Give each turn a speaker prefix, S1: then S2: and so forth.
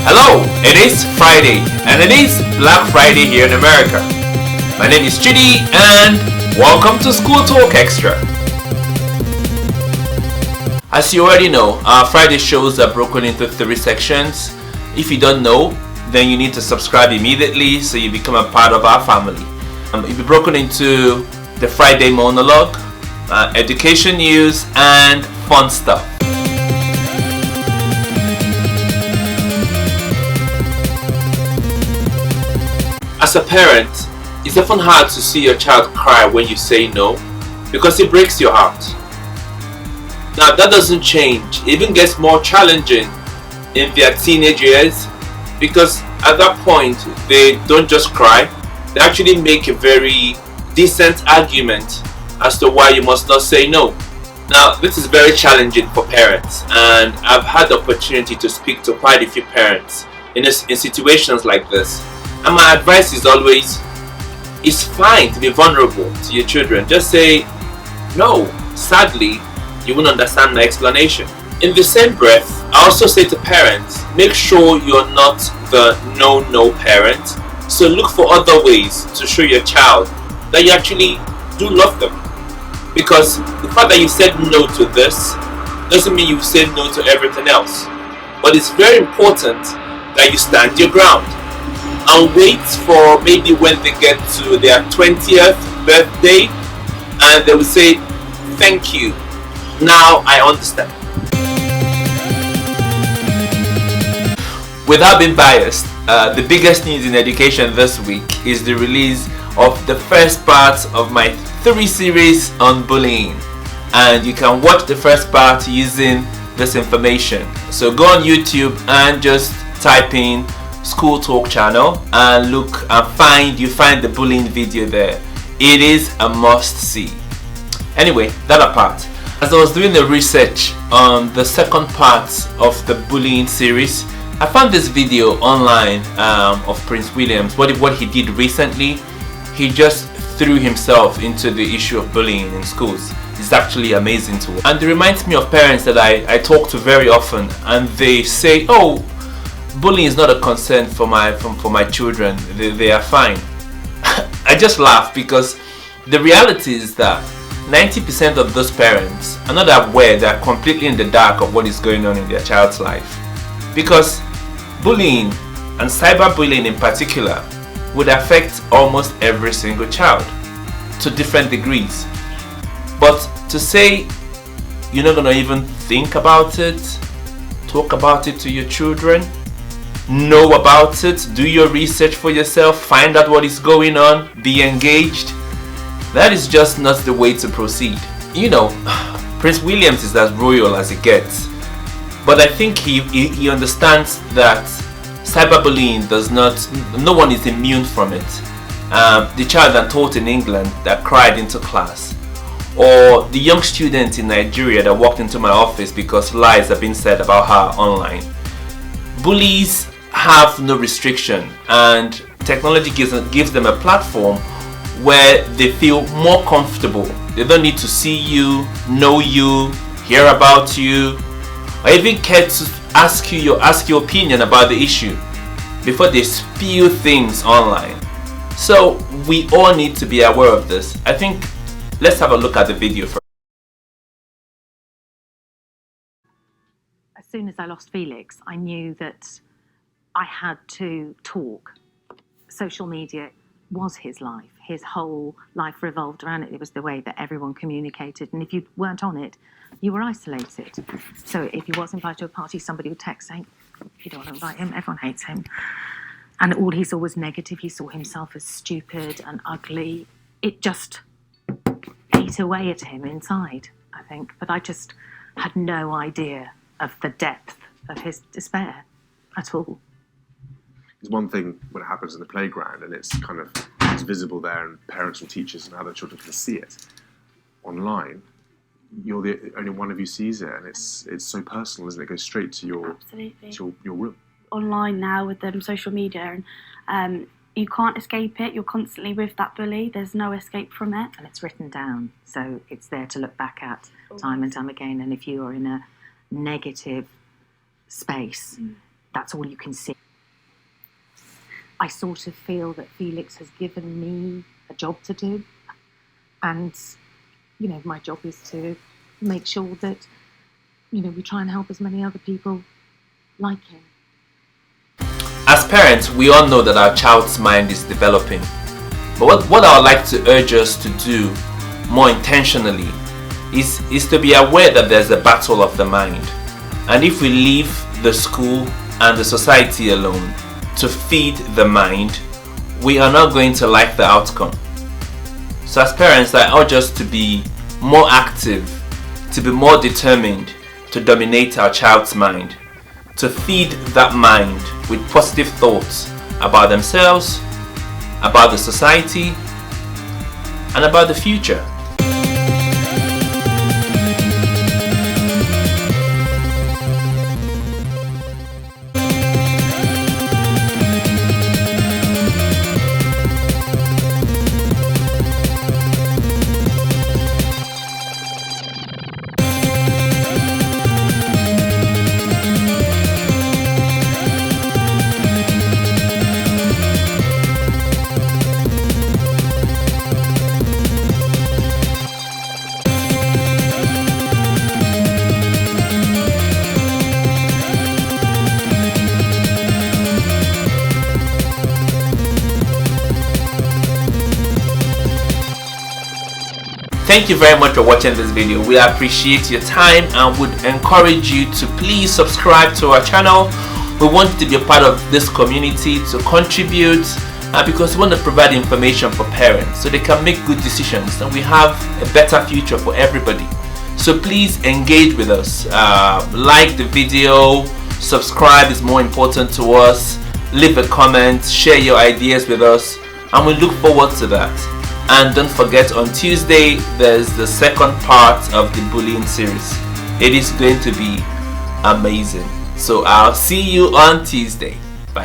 S1: Hello, it is Friday and it is Black Friday here in America. My name is Chidi and welcome to School Talk Extra. As you already know, our Friday shows are broken into 3 sections. If you don't know, then you need to subscribe immediately so you become a part of our family. It'll be broken into the Friday monologue, education news, and fun stuff. As a parent, it's often hard to see your child cry when you say no because it breaks your heart. Now that doesn't change, it even gets more challenging in their teenage years because at that point they don't just cry, they actually make a very decent argument as to why you must not say no. Now this is very challenging for parents, and I've had the opportunity to speak to quite a few parents in situations like this. And my advice is always, it's fine to be vulnerable to your children. Just say, no, sadly, you won't understand my explanation. In the same breath, I also say to parents, make sure you're not the no parent. So look for other ways to show your child that you actually do love them. Because the fact that you said no to this doesn't mean you've said no to everything else. But it's very important that you stand your ground and wait for maybe when they get to their 20th birthday and they will say, thank you, now I understand. Without being biased, the biggest news in education this week is the release of the first part of my 3 series on bullying, and you can watch the first part using this information. So go on YouTube and just type in School Talk channel and look and you find the bullying video there. It is a must see. Anyway, that apart, as I was doing the research on the second part of the bullying series, I found this video online of Prince Williams. What he did recently, he just threw himself into the issue of bullying in schools. It's actually amazing to watch. And it reminds me of parents that I talk to very often, and they say, oh, bullying is not a concern for my children, they are fine. I just laugh because the reality is that 90% of those parents are not aware, they're completely in the dark of what is going on in their child's life. Because bullying, and cyberbullying in particular, would affect almost every single child to different degrees. But to say you're not going to even think about it, talk about it to your children, know about it, do your research for yourself, find out what is going on, be engaged, that is just not the way to proceed. You know, Prince Williams is as royal as it gets, but I think he understands that cyberbullying does not, no one is immune from it. The child that taught in England that cried into class, or the young student in Nigeria that walked into my office because lies have been said about her online. Bullies have no restriction, and technology gives them a platform where they feel more comfortable. They don't need to see you, know you, hear about you, or even care to ask your opinion about the issue before they spew things online. So we all need to be aware of this. I think let's have a look at the video first.
S2: As soon as I lost Felix, I knew that I had to talk. Social media was his life. His whole life revolved around it. It was the way that everyone communicated. And if you weren't on it, you were isolated. So if he was invited to a party, somebody would text saying, you don't want to invite him, everyone hates him. And all he saw was negative. He saw himself as stupid and ugly. It just ate away at him inside, I think. But I just had no idea of the depth of his despair at all.
S3: It's one thing when it happens in the playground and it's visible there and parents and teachers and other children can see it. Online, you're the only one of you sees it, and it's so personal, isn't it? It goes straight to your room.
S4: Online now with social media, and you can't escape it. You're constantly with that bully. There's no escape from it.
S2: And it's written down, so it's there to look back at time and time again. And if you are in a negative space, that's all you can see. I sort of feel that Felix has given me a job to do, and my job is to make sure that we try and help as many other people like him.
S1: As parents, we all know that our child's mind is developing, but what I would like to urge us to do more intentionally is to be aware that there's a battle of the mind, and if we leave the school and the society alone to feed the mind, we are not going to like the outcome. So as parents, I urge us to be more active, to be more determined to dominate our child's mind, to feed that mind with positive thoughts about themselves, about the society, and about the future. Thank you very much for watching this video. We appreciate your time and would encourage you to please subscribe to our channel. We want you to be a part of this community, to contribute, because we want to provide information for parents so they can make good decisions and we have a better future for everybody. So please engage with us. Like the video, subscribe is more important to us. Leave a comment, share your ideas with us, and we look forward to that. And don't forget, on Tuesday there's the second part of the bullying series. It is going to be amazing. So I'll see you on Tuesday.